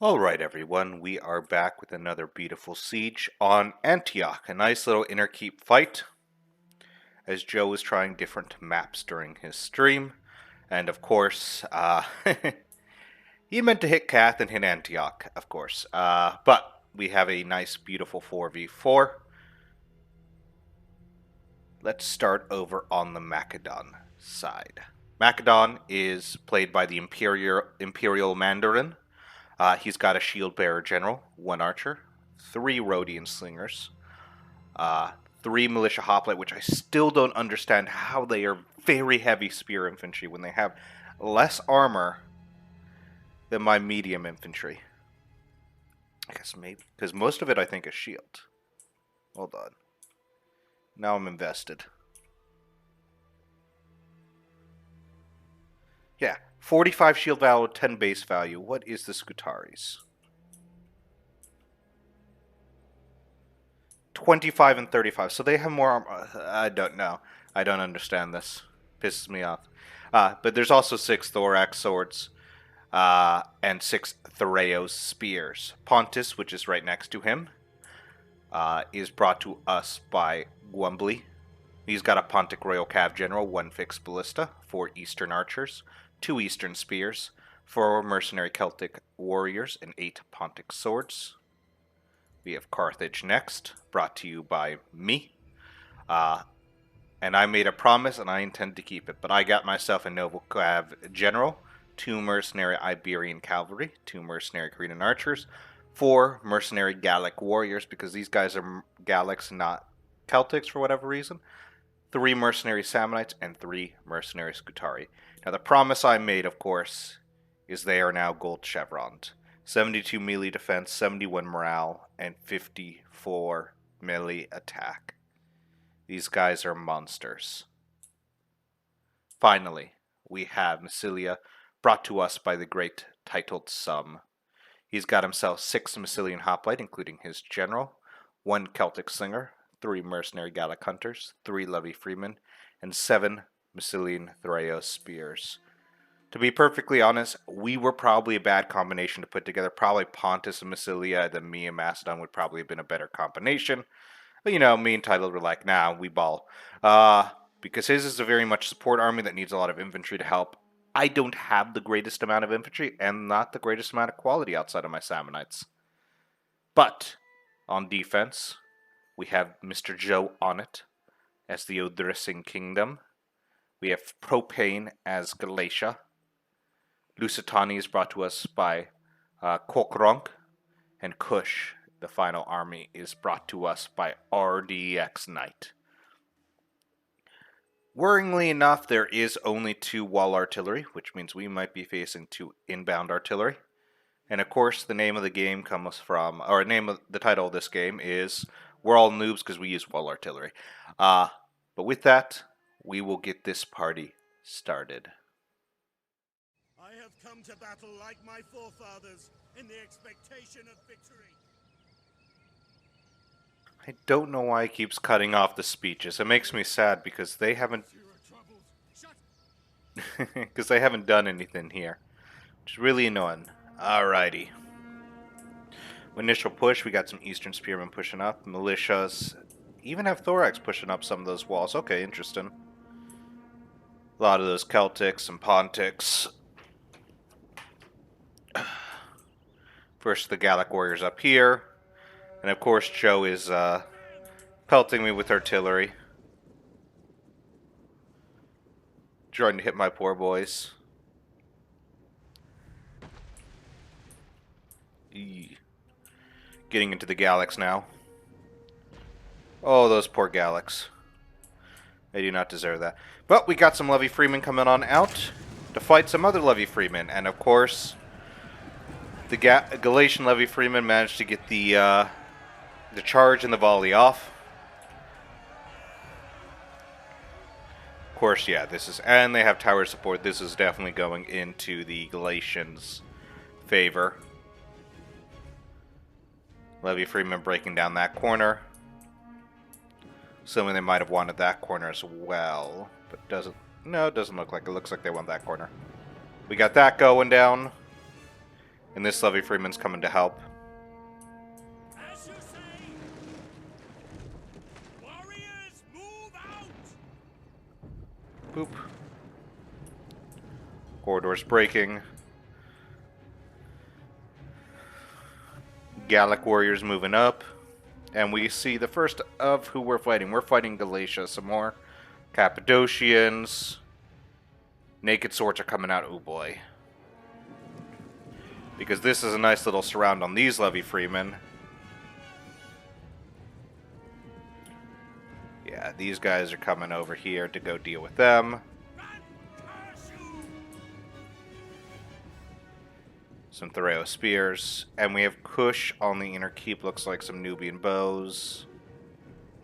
Alright everyone, we are back with another beautiful siege on Antioch. A nice little inner keep fight as Joe was trying different maps during his stream. And of course, he meant to hit Kath and hit Antioch, of course. But we have a nice beautiful 4v4. Let's start over on the Macedon side. Macedon is played by the Imperial Mandarin. He's got a shield bearer general, 1 archer, 3 Rhodian slingers, 3 militia hoplite, which I still don't understand how they are very heavy spear infantry when they have less armor than my medium infantry. I guess maybe, because most of it I think is shield. Hold on. Now I'm invested. Yeah, 45 shield value, 10 base value. What is the Scutaris? 25 and 35. So they have more armor. I don't know. I don't understand this. Pisses me off. But there's also 6 thorax swords and 6 Thoreos spears. Pontus, which is right next to him, is brought to us by Gwumbly. He's got a Pontic Royal Cav General, 1 fixed ballista, 4 Eastern archers, 2 Eastern spears, 4 mercenary Celtic warriors, and 8 Pontic swords. We have Carthage next, brought to you by me. And I made a promise, and I intend to keep it. But I got myself a Noble Cav General, 2 mercenary Iberian cavalry, 2 mercenary Cretan archers, 4 mercenary Gallic warriors, because these guys are Gallics, not Celtics for whatever reason, 3 mercenary Samnites, and 3 mercenary Scutari. Now the promise I made, of course, is they are now gold chevroned. 72 melee defense, 71 morale, and 54 melee attack. These guys are monsters. Finally, we have Massilia, brought to us by the great titled Sum. He's got himself 6 Massilian hoplite, including his general, 1 Celtic slinger, 3 mercenary Gallic hunters, 3 Levy freemen, and 7 Massilian Thoreos spears. To be perfectly honest, we were probably a bad combination to put together. Probably Pontus and Massilia, then me and Macedon would probably have been a better combination. But you know, me and Titled were like, nah, we ball. Because his is a very much support army that needs a lot of infantry to help. I don't have the greatest amount of infantry, and not the greatest amount of quality outside of my Samnites. But, on defense, we have Mr. Joe on it as the Odrissing Kingdom. We have Propane as Galatia. Lusitani is brought to us by Kokronk, and Kush, the final army, is brought to us by RDX Knight. Worryingly enough, there is only 2 wall artillery, which means we might be facing 2 inbound artillery. And of course, the name of the game comes from, or the title of this game is We're All Noobs because we use wall artillery. But with that, we will get this party started. I have come to battle like my forefathers, in the expectation of victory. I don't know why he keeps cutting off the speeches. It makes me sad because they haven't because they haven't done anything here, which is really annoying. Alrighty. Initial push, we got some Eastern Spearmen pushing up. Militias even have Thorax pushing up some of those walls. Okay, interesting. A lot of those Celtics and Pontics. First, the Gallic warriors up here. And of course, Joe is pelting me with artillery. Trying to hit my poor boys. Eee. Getting into the Gallics now. Oh, those poor Gallics. They do not deserve that. But we got some Levy Freemen coming on out to fight some other Levy Freemen. And of course, the Galatian Levy Freemen managed to get the charge and the volley off. Of course, yeah, this is, and they have tower support. This is definitely going into the Galatians' favor. Levy Freeman breaking down that corner. Assuming they might have wanted that corner as well, but doesn't. No, it doesn't look like it. Looks like they want that corner. We got that going down. And this Levy Freeman's coming to help. As you say, warriors, move out! Boop. Corridor's breaking. Gallic warriors moving up. And we see the first of who we're fighting. We're fighting Galatia some more. Cappadocians. Naked swords are coming out. Oh boy. Because this is a nice little surround on these Levy Freemen. Yeah, these guys are coming over here to go deal with them. Some Thereo spears. And we have Kush on the inner keep. Looks like some Nubian bows.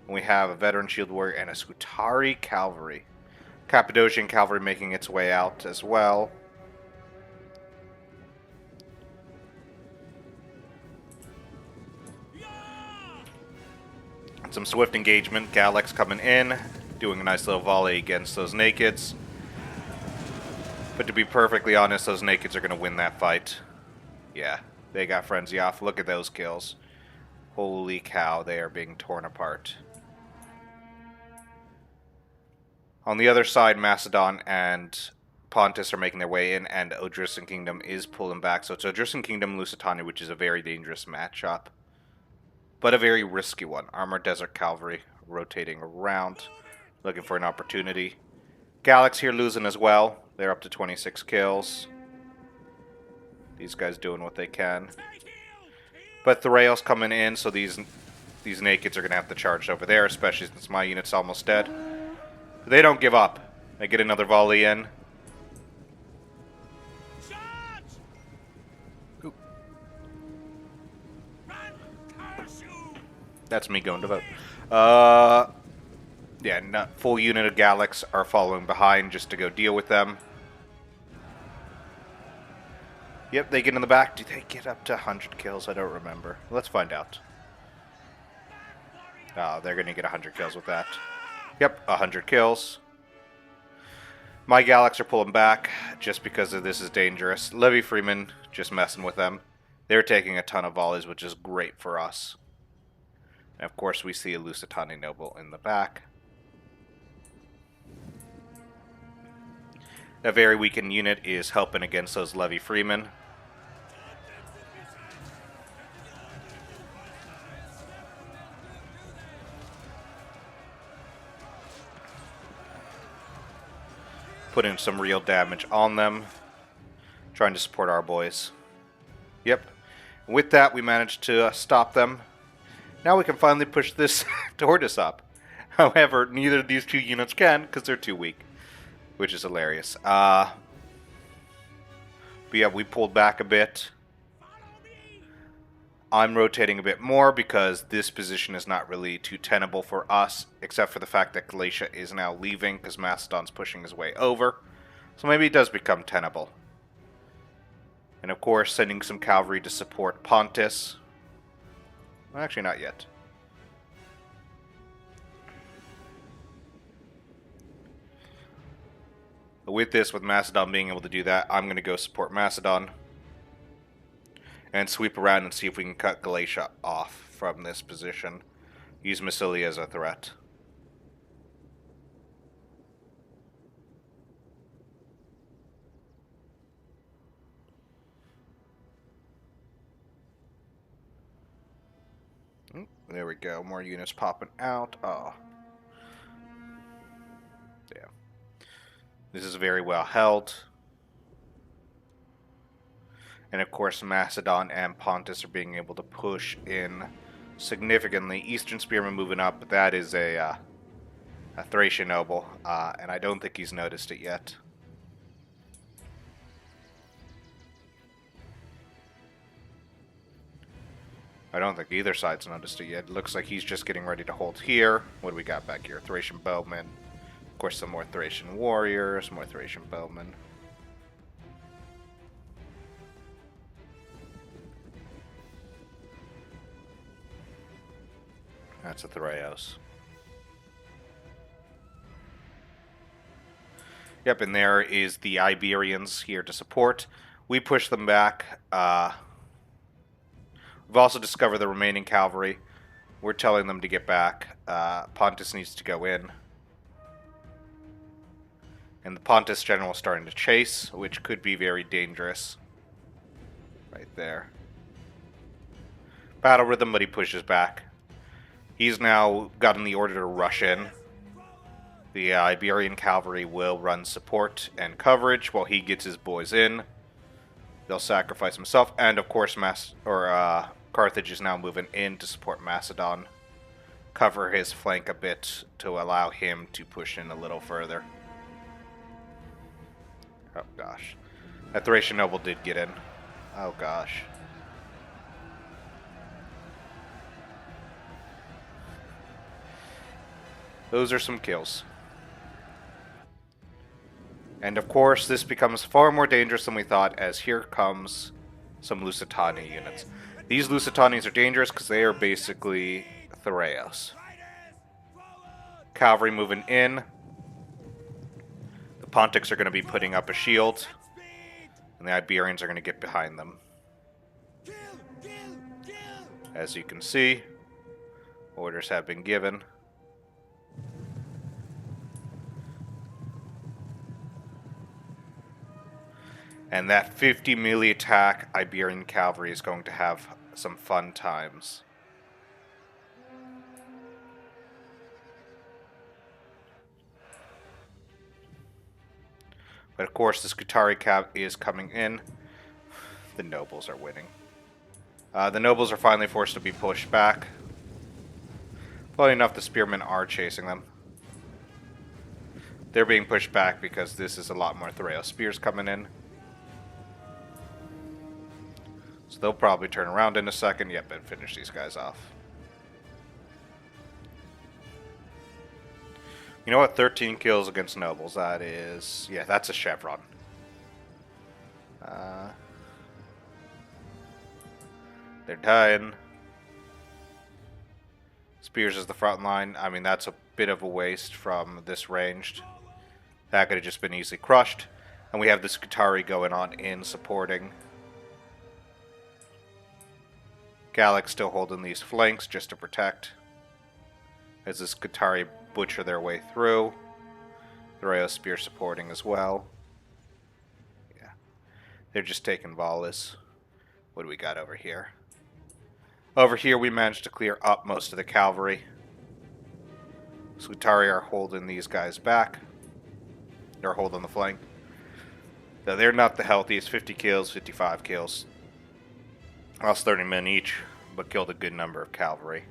And we have a veteran shield warrior and a Scutari cavalry. Cappadocian cavalry making its way out as well. Some swift engagement. Gallics coming in, doing a nice little volley against those Nakeds. But to be perfectly honest, those Nakeds are going to win that fight. Yeah, they got Frenzy off. Look at those kills. Holy cow, they are being torn apart. On the other side, Macedon and Pontus are making their way in, and Odrysian Kingdom is pulling back. So it's Odrysian Kingdom, Lusitania, which is a very dangerous matchup. But a very risky one. Armored Desert Cavalry rotating around, looking for an opportunity. Gallics here losing as well. They're up to 26 kills. These guys doing what they can. But Thereo's coming in, so these Nakeds are going to have to charge over there, especially since my unit's almost dead. But they don't give up. They get another volley in. Oop. That's me going to vote. Yeah, not full unit of Gallics are following behind just to go deal with them. Yep, they get in the back. Do they get up to 100 kills? I don't remember. Let's find out. Oh, they're going to get 100 kills with that. Yep, 100 kills. My Gallics are pulling back just because of this is dangerous. Levy Freeman just messing with them. They're taking a ton of volleys, which is great for us. And of course, we see a Lusitani noble in the back. A very weakened unit is helping against those Levy Freemen. Putting some real damage on them. Trying to support our boys. Yep. With that, we managed to stop them. Now we can finally push this tortoise up. However, neither of these two units can because they're too weak. Which is hilarious. But yeah, we pulled back a bit. I'm rotating a bit more because this position is not really too tenable for us, except for the fact that Galatia is now leaving because Macedon's pushing his way over. So maybe it does become tenable. And of course, sending some cavalry to support Pontus. Well, actually, not yet. But with this, with Macedon being able to do that, I'm going to go support Macedon. And sweep around and see if we can cut Galatia off from this position. Use Massilia as a threat. There we go. More units popping out. Oh. Yeah. This is very well held. And of course, Macedon and Pontus are being able to push in significantly. Eastern Spearman moving up, but that is a Thracian noble, and I don't think he's noticed it yet. I don't think either side's noticed it yet. It looks like he's just getting ready to hold here. What do we got back here? Thracian bowmen. Of course, some more Thracian warriors, more Thracian bowmen. That's a Thereos. Yep, and there is the Iberians here to support. We push them back. We've also discovered the remaining cavalry. We're telling them to get back. Pontus needs to go in. And the Pontus general is starting to chase, which could be very dangerous. Right there. Battle rhythm, but he pushes back. He's now gotten the order to rush in. The Iberian cavalry will run support and coverage while he gets his boys in. They'll sacrifice himself, and of course, Carthage is now moving in to support Macedon. Cover his flank a bit to allow him to push in a little further. Oh gosh. That Thracian noble did get in. Oh gosh. Those are some kills. And of course, this becomes far more dangerous than we thought, as here comes some Lusitani units. These Lusitanis are dangerous because they are basically Thraeos. Cavalry moving in. The Pontics are going to be putting up a shield, and the Iberians are going to get behind them. As you can see, orders have been given. And that 50 melee attack Iberian cavalry is going to have some fun times. But of course, the Scutari cav is coming in. The nobles are winning. The nobles are finally forced to be pushed back. Funny enough, the spearmen are chasing them. They're being pushed back because this is a lot more Thraeus spears coming in. So they'll probably turn around in a second, yep, and finish these guys off. You know what? 13 kills against nobles. That is... yeah, that's a chevron. They're dying. Spears is the front line. I mean, that's a bit of a waste from this ranged. That could have just been easily crushed. And we have the Scutari going on in supporting. Gallic still holding these flanks just to protect. As the Scutari butcher their way through. Thraeus spear supporting as well. Yeah. They're just taking volleys. What do we got over here? Over here we managed to clear up most of the cavalry. Scutari are holding these guys back. They're holding the flank. Now, they're not the healthiest. 50 kills, 55 kills. Lost 30 men each, but killed a good number of cavalry.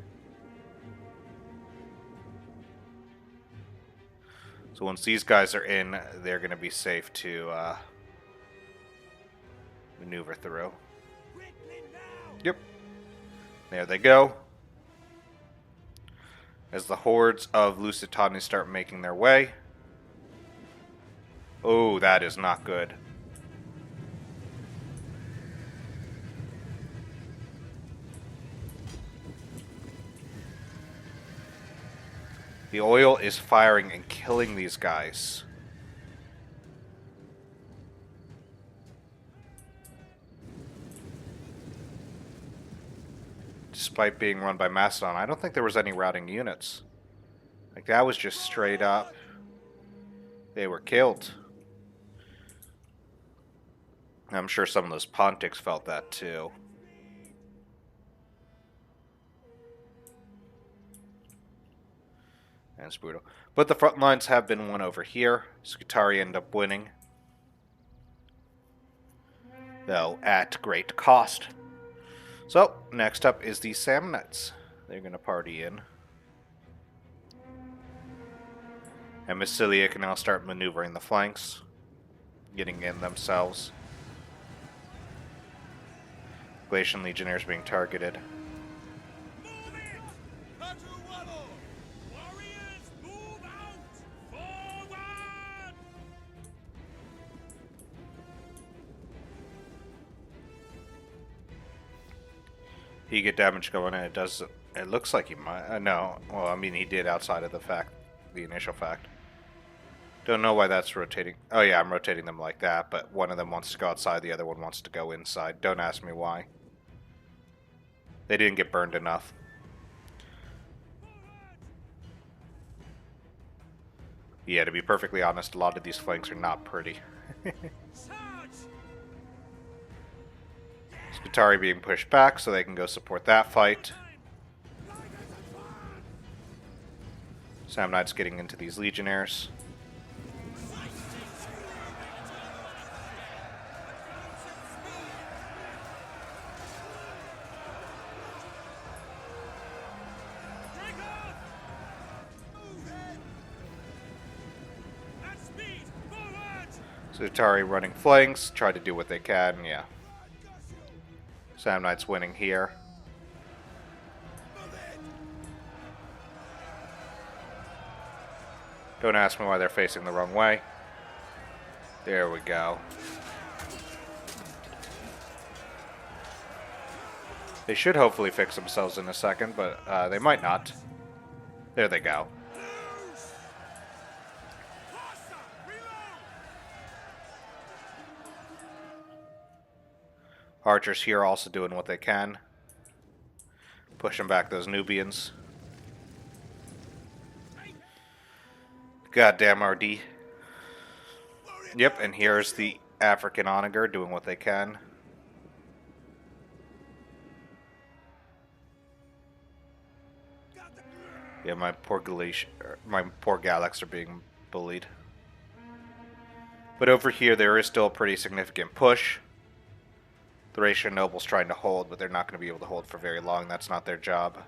So once these guys are in, they're going to be safe to maneuver through. Yep. There they go. As the hordes of Lusitani start making their way. Oh, that is not good. The oil is firing and killing these guys. Despite being run by Macedon, I don't think there was any routing units. Like, that was just straight up. They were killed. I'm sure some of those Pontics felt that too. And it's brutal. But the front lines have been won over here. Scutari end up winning. Though at great cost. So, next up is the Samnites. They're going to party in. And Massilia can now start maneuvering the flanks. Getting in themselves. Galatian Legionnaires being targeted. He get damage going, and it does. It looks like he might. No, well, I mean, he did outside of the initial fact. Don't know why that's rotating. Oh yeah, I'm rotating them like that, but one of them wants to go outside, the other one wants to go inside. Don't ask me why. They didn't get burned enough. Yeah, to be perfectly honest, a lot of these flanks are not pretty. Skitari being pushed back so they can go support that fight. Sam Knight's getting into these Legionnaires. Skitari running flanks, try to do what they can, yeah. Sam Knight's winning here. Don't ask me why they're facing the wrong way. There we go. They should hopefully fix themselves in a second, but they might not. There they go. Archers here also doing what they can. Pushing back those Nubians. Goddamn RD. Yep, and here's the African onager doing what they can. Yeah, my poor Galax are being bullied. But over here, there is still a pretty significant push. Thracian nobles trying to hold, but they're not going to be able to hold for very long. That's not their job.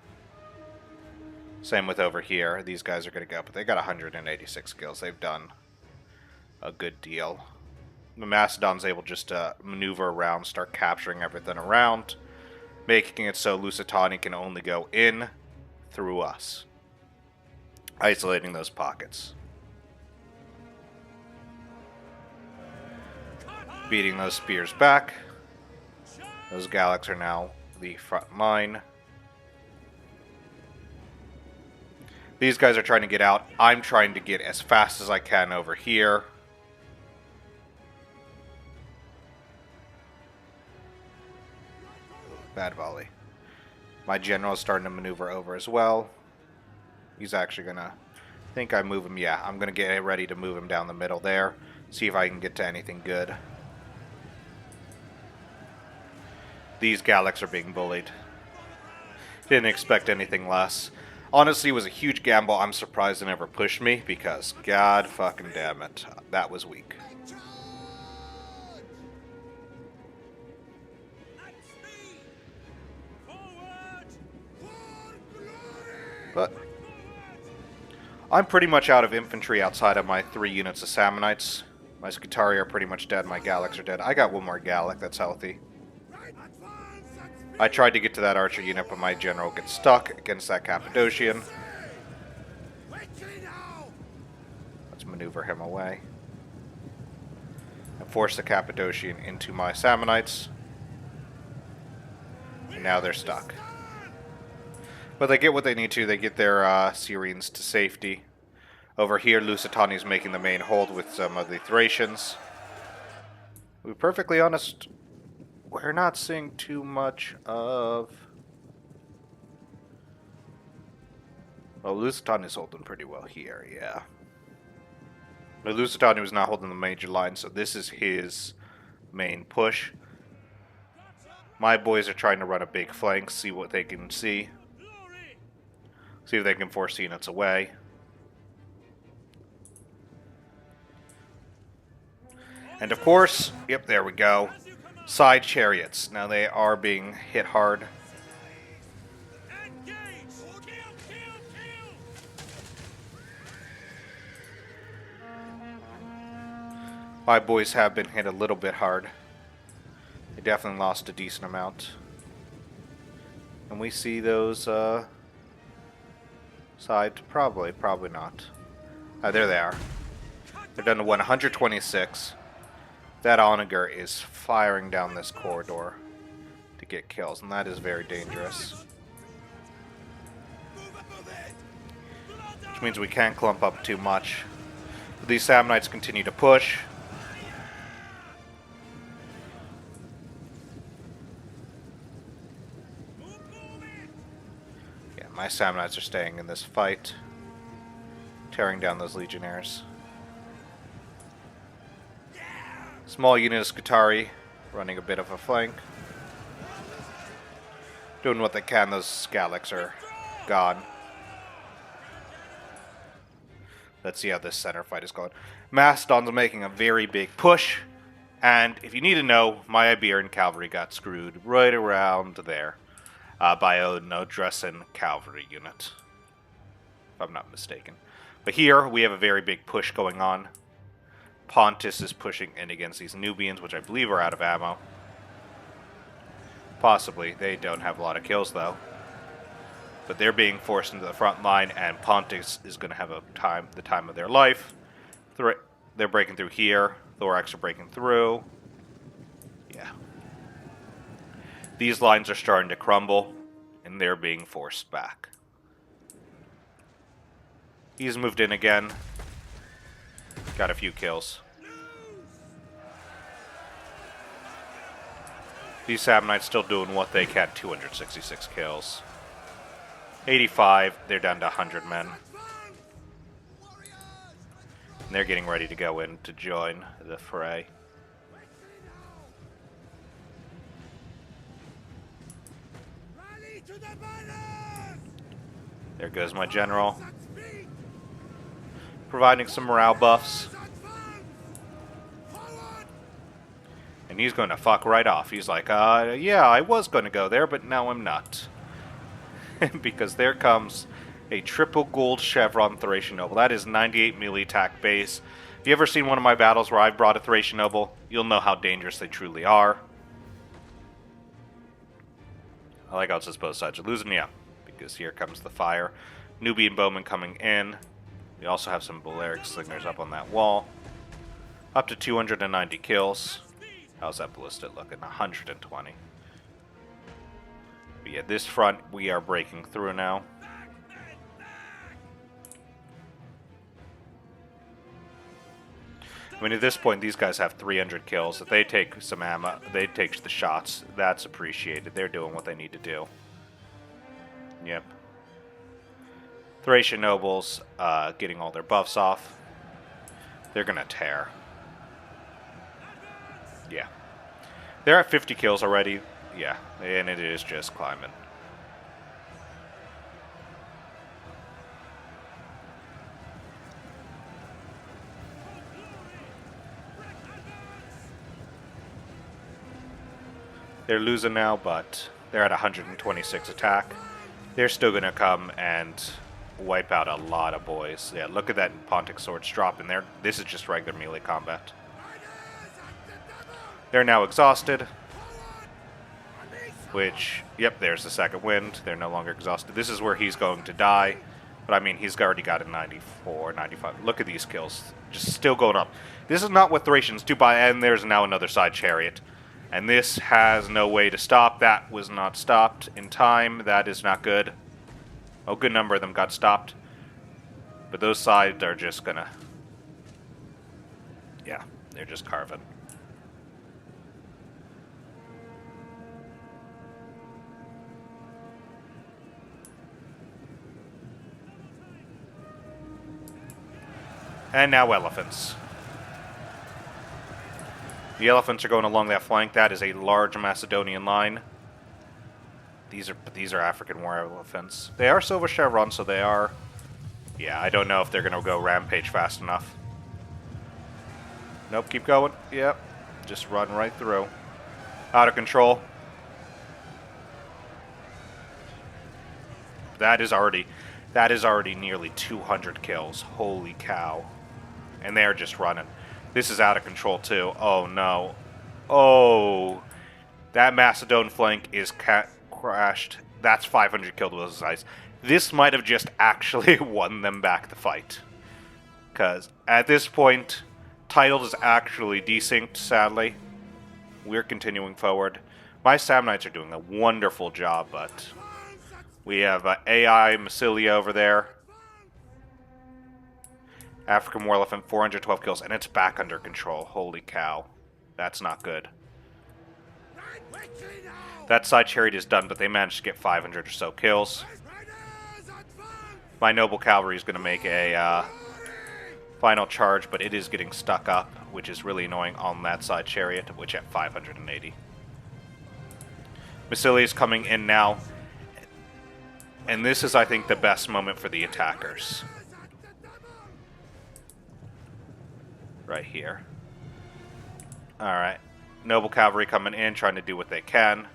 Same with over here. These guys are going to go, but they got 186 kills. They've done a good deal. The Macedon's able just to maneuver around, start capturing everything around, making it so Lusitani can only go in through us. Isolating those pockets. Beating those spears back. Those Galax are now the front line. These guys are trying to get out. I'm trying to get as fast as I can over here. Bad volley. My general is starting to maneuver over as well. He's actually going to... think I move him. Yeah, I'm going to get ready to move him down the middle there. See if I can get to anything good. These Galax are being bullied. Didn't expect anything less. Honestly, it was a huge gamble. I'm surprised they never pushed me because, god fucking damn it, that was weak. But I'm pretty much out of infantry outside of my 3 units of Sammonites. My Skitari are pretty much dead. My Galax are dead. I got one more Galax that's healthy. I tried to get to that archer unit, but my general gets stuck against that Cappadocian. Let's maneuver him away. And force the Cappadocian into my Sammonites. And now they're stuck. But they get what they need to. They get their Syrians to safety. Over here, Lusitani is making the main hold with some of the Thracians. To be perfectly honest, we're not seeing too much of... Well, Lusitani is holding pretty well here, yeah. But Lusitani was not holding the major line, so this is his main push. My boys are trying to run a big flank, see what they can see. See if they can force units away. And of course, yep, there we go. Side chariots. Now they are being hit hard. My boys have been hit a little bit hard. They definitely lost a decent amount. And we see those side, probably not. There they are. They're down to 126. That onager is firing down this corridor to get kills, and that is very dangerous. Which means we can't clump up too much. These Samnites continue to push. Yeah, my Samnites are staying in this fight, tearing down those Legionnaires. Small unit of Scutari running a bit of a flank. Doing what they can. Those Scalix are gone. Let's see how this center fight is going. Mastodon's making a very big push. And if you need to know, my Iberian cavalry got screwed right around there by a no-Dressen cavalry unit, if I'm not mistaken. But here, we have a very big push going on. Pontus is pushing in against these Nubians, which I believe are out of ammo. Possibly. They don't have a lot of kills, though. But they're being forced into the front line, and Pontus is going to have the time of their life. They're breaking through here. Thorax are breaking through. Yeah. These lines are starting to crumble, and they're being forced back. He's moved in again. Got a few kills. These Samnites still doing what they can. 266 kills. 85. They're down to 100 men. And they're getting ready to go in to join the fray. There goes my general. Providing some morale buffs. And he's going to fuck right off. He's like, yeah, I was going to go there, but now I'm not. Because there comes a triple gold chevron Thracian Noble. That is 98 melee attack base. If you ever seen one of my battles where I've brought a Thracian Noble, you'll know how dangerous they truly are. I like how it says both sides are losing, yeah. Because here comes the fire. Nubian bowmen coming in. We also have some Balearic slingers up on that wall. Up to 290 kills. How's that ballista looking? 120. But yeah, this front we are breaking through now. I mean, at this point, these guys have 300 kills. If they take some ammo, they take the shots. That's appreciated. They're doing what they need to do. Yep. Thracian nobles getting all their buffs off. They're gonna tear. Yeah. They're at 50 kills already. Yeah, and it is just climbing. They're losing now, but they're at 126 attack. They're still going to come and wipe out a lot of boys. Yeah, look at that Pontic swords dropping there. This is just regular melee combat. They're now exhausted. Which, yep, there's the second wind. They're no longer exhausted. This is where he's going to die. But, I mean, he's already got a 94, 95. Look at these kills. Just still going up. This is not what Thracians do by, and there's now another side chariot. And this has no way to stop. That was not stopped in time. That is not good. A good number of them got stopped. But those sides are just gonna... Yeah, they're just carving. And now elephants. The elephants are going along that flank. That is a large Macedonian line. These are African war elephants. They are silver chevron, so they are... Yeah, I don't know if they're going to go rampage fast enough. Nope, keep going. Yep, just run right through. Out of control. That is already nearly 200 kills. Holy cow. And they're just running. This is out of control, too. Oh, no. Oh. That Macedon flank is crashed. That's 500 killed with those eyes. This might have just actually won them back the fight. Because at this point, title is actually desynced, sadly. We're continuing forward. My Samnites are doing a wonderful job, but we have AI Massilia over there. African War Elephant, 412 kills, and it's back under control. Holy cow. That's not good. That side chariot is done, but they managed to get 500 or so kills. My noble cavalry is going to make a final charge, but it is getting stuck up, which is really annoying on that side chariot, which at 580. Massilia is coming in now, and this is, I think, the best moment for the attackers. Right here. Alright. Noble cavalry coming in, trying to do what they can.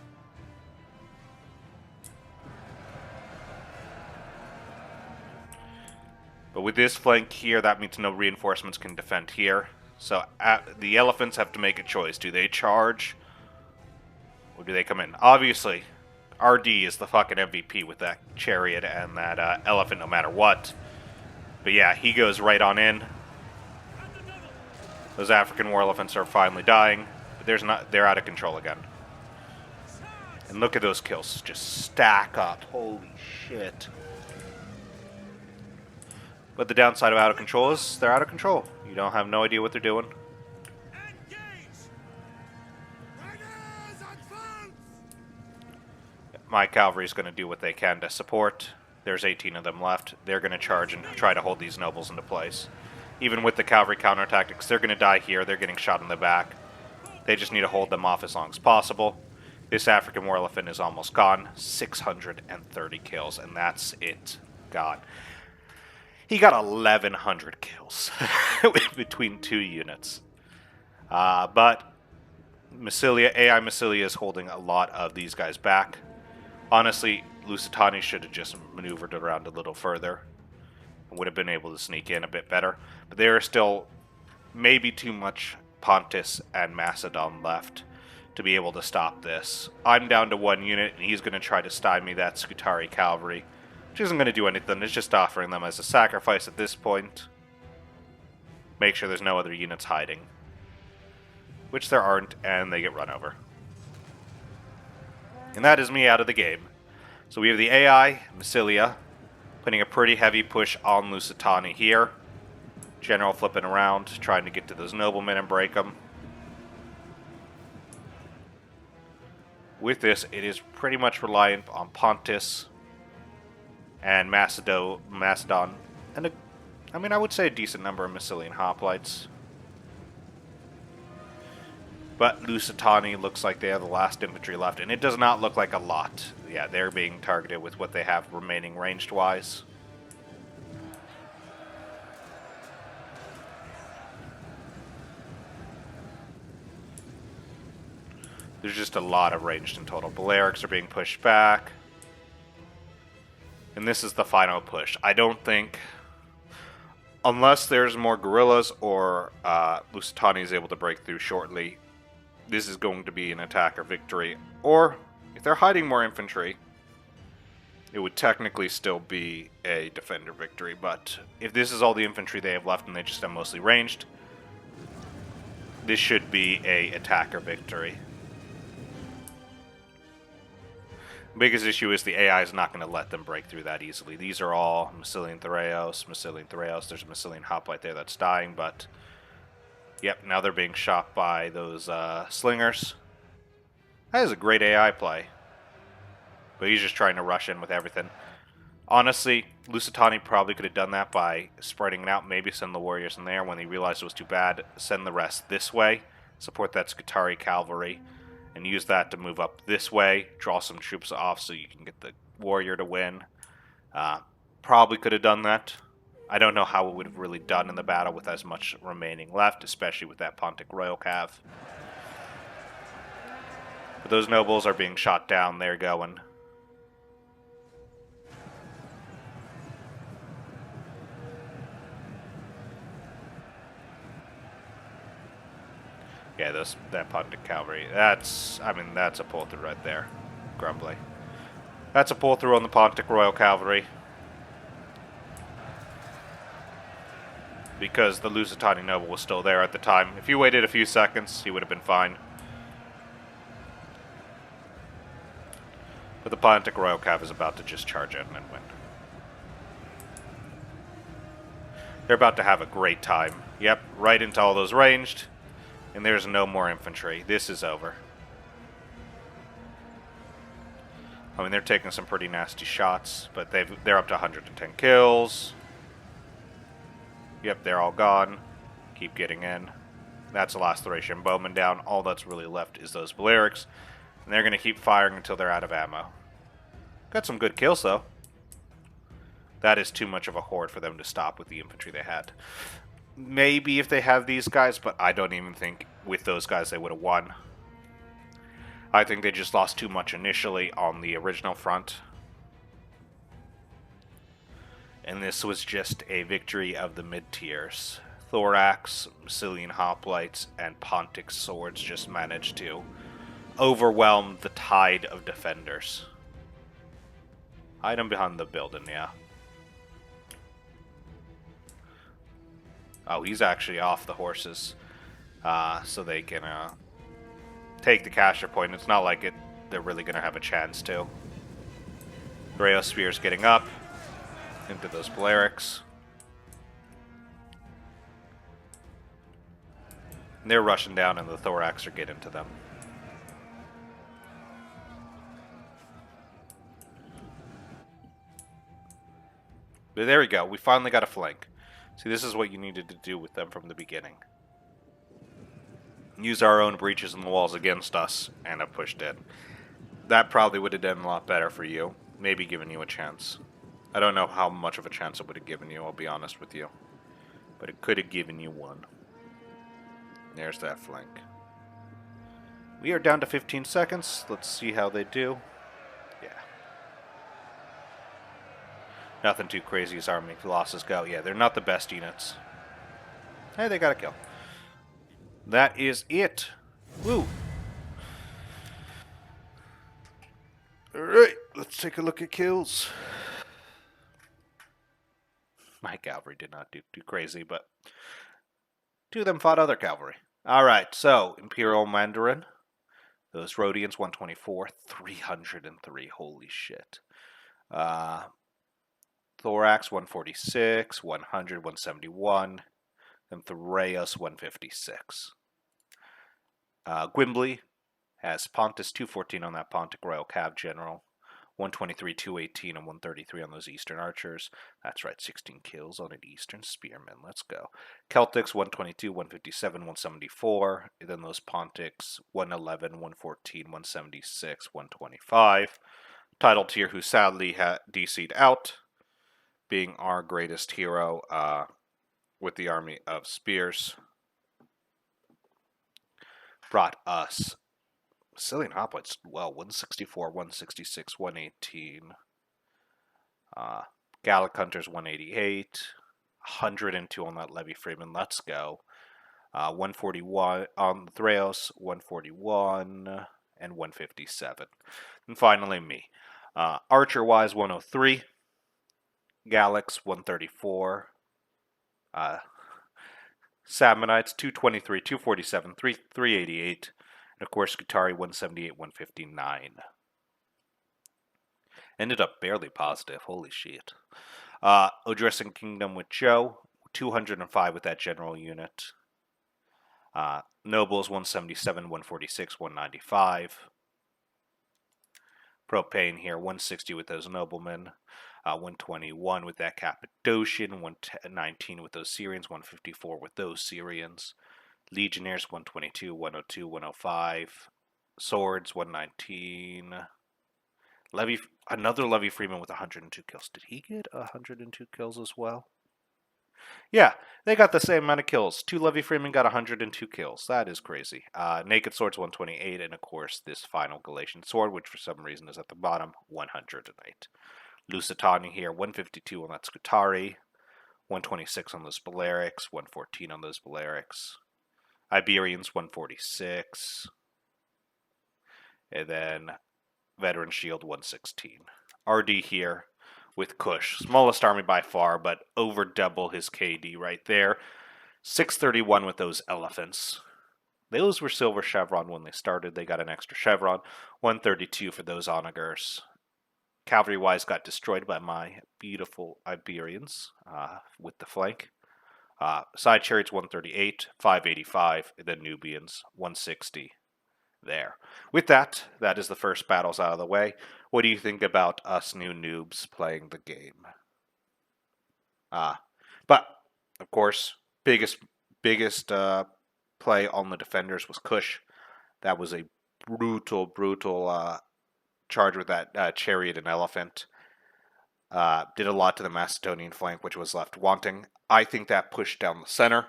But with this flank here, that means no reinforcements can defend here. So the elephants have to make a choice. Do they charge? Or do they come in? Obviously, RD is the fucking MVP with that chariot and that elephant no matter what. But yeah, he goes right on in. Those African war elephants are finally dying. But they're out of control again. And look at those kills. Just stack up. Holy shit. But the downside of out of control is they're out of control. You don't have no idea what they're doing. My cavalry is going to do what they can to support. There's 18 of them left. They're going to charge and try to hold these nobles into place. Even with the cavalry counterattacks, they're going to die here. They're getting shot in the back. They just need to hold them off as long as possible. This African war elephant is almost gone. 630 kills, and that's it. God. He got 1,100 kills between two units. But Massilia, AI Massilia is holding a lot of these guys back. Honestly, Lusitani should have just maneuvered around a little further. And would have been able to sneak in a bit better. But there are still maybe too much Pontus and Macedon left to be able to stop this. I'm down to one unit, and he's going to try to stymie that Scutari cavalry. Which isn't going to do anything, it's just offering them as a sacrifice at this point. Make sure there's no other units hiding. Which there aren't, and they get run over. And that is me out of the game. So we have the AI, Massilia, putting a pretty heavy push on Lusitani here. General flipping around, trying to get to those noblemen and break them. With this, it is pretty much reliant on Pontus and Macedon, and I would say a decent number of Massilian hoplites. But Lusitani looks like they have the last infantry left, and it does not look like a lot. Yeah, they're being targeted with what they have remaining ranged-wise. There's just a lot of ranged in total. Balearics are being pushed back. And this is the final push. I don't think, unless there's more guerrillas or Lusitani is able to break through shortly, this is going to be an attacker victory. Or, if they're hiding more infantry, it would technically still be a defender victory. But if this is all the infantry they have left and they just have mostly ranged, this should be a attacker victory. Biggest issue is the AI is not going to let them break through that easily. These are all Massilian Thureos. There's a Massilian hoplite there that's dying, but yep, now they're being shot by those slingers. That is a great AI play, but he's just trying to rush in with everything. Honestly, Lusitani probably could have done that by spreading it out, maybe send the warriors in there. When he realized it was too bad, send the rest this way, support that Scutari cavalry, and use that to move up this way, draw some troops off so you can get the warrior to win. Probably could have done that. I don't know how it would have really done in the battle with as much remaining left, especially with that Pontic Royal Cav. But those nobles are being shot down. They're going. Yeah, that Pontic cavalry. That's a pull through right there. Grumbly. That's a pull through on the Pontic Royal Cavalry. Because the Lusitani noble was still there at the time. If you waited a few seconds, he would have been fine. But the Pontic Royal Cav is about to just charge in and win. They're about to have a great time. Yep, right into all those ranged. And there's no more infantry. This is over. I mean, they're taking some pretty nasty shots, but they're up to 110 kills. Yep, they're all gone. Keep getting in. That's the last Thracian bowman down. All that's really left is those Balearics. And they're going to keep firing until they're out of ammo. Got some good kills, though. That is too much of a horde for them to stop with the infantry they had. Maybe if they have these guys, but I don't even think with those guys they would have won. I think they just lost too much initially on the original front. And this was just a victory of the mid-tiers. Thorax, Massilian Hoplites, and Pontic Swords just managed to overwhelm the tide of defenders. Item behind the building, yeah. Oh, he's actually off the horses. So they can take the caster point. It's not like they're really going to have a chance to. Rayo Spear's getting up into those Balearics. And they're rushing down and the Thorax are getting to them. But there we go. We finally got a flank. See, this is what you needed to do with them from the beginning. Use our own breaches in the walls against us and have pushed in. That probably would have done a lot better for you. Maybe given you a chance. I don't know how much of a chance it would have given you, I'll be honest with you. But it could have given you one. There's that flank. We are down to 15 seconds. Let's see how they do. Yeah. Nothing too crazy as army losses go. Yeah, they're not the best units. Hey, they got a kill. That is it. Woo. Alright, let's take a look at kills. My cavalry did not do too crazy, but two of them fought other cavalry. Alright, so Imperial Mandarin. Those Rhodians, 124, 303. Holy shit. Thorax, 146, 100, 171. And Thraeus, 156. Gwimbly has Pontus, 214 on that Pontic Royal Cav General. 123, 218, and 133 on those Eastern Archers. That's right, 16 kills on an Eastern Spearman. Let's go. Celtics, 122, 157, 174. And then those Pontics, 111, 114, 176, 125. Title tier, who sadly DC'd out, being our greatest hero with the Army of Spears. Brought us Massilian Hoplites, well, 164, 166, 118. Gallic Hunters, 188. 102 on that Levy Freeman. Let's go. 141 on the Thraeus, 141, and 157. And finally, me. Archer-wise, 103. Gallics, 134. Samonites, 223, 247, 388. And of course, Scutari 178, 159. Ended up barely positive. Holy shit. Odrissan Kingdom with Joe, 205 with that general unit. Nobles 177, 146, 195. Propane here, 160 with those noblemen. 121 with that Cappadocian, 119 with those Syrians, 154 with those Syrians. Legionnaires 122, 102, 105. Swords 119. Another Levy Freeman with 102 kills. Did he get 102 kills as well? Yeah, they got the same amount of kills. Two Levy Freemen got 102 kills. That is crazy. Naked Swords 128, and of course this final Galatian Sword, which for some reason is at the bottom, 108. Lusitania here, 152 on that Scutari, 126 on those Balearics, 114 on those Balearics. Iberians, 146. And then Veteran Shield, 116. RD here with Kush. Smallest army by far, but over double his KD right there. 631 with those elephants. Those were silver chevron when they started. They got an extra chevron. 132 for those onagers. Cavalry-wise got destroyed by my beautiful Iberians with the flank. Side Chariots 138, 585, and then Nubians 160 there. With that, that is the first battles out of the way. What do you think about us new noobs playing the game? Uh, but, of course, biggest play on the defenders was Kush. That was a brutal charge with that chariot and elephant. Did a lot to the Macedonian flank, which was left wanting. I think that push down the center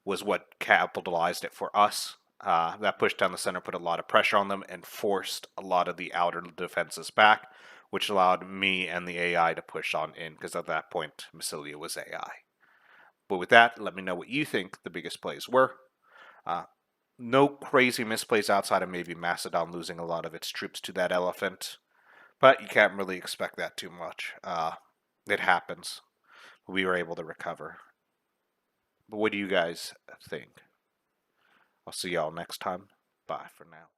was what capitalized it for us. That push down the center put a lot of pressure on them and forced a lot of the outer defenses back, which allowed me and the AI to push on in, because at that point, Massilia was AI. But with that, let me know what you think the biggest plays were. Uh, no crazy misplays outside of maybe Macedon losing a lot of its troops to that elephant, but you can't really expect that too much. It happens. We were able to recover. But what do you guys think? I'll see y'all next time. Bye for now.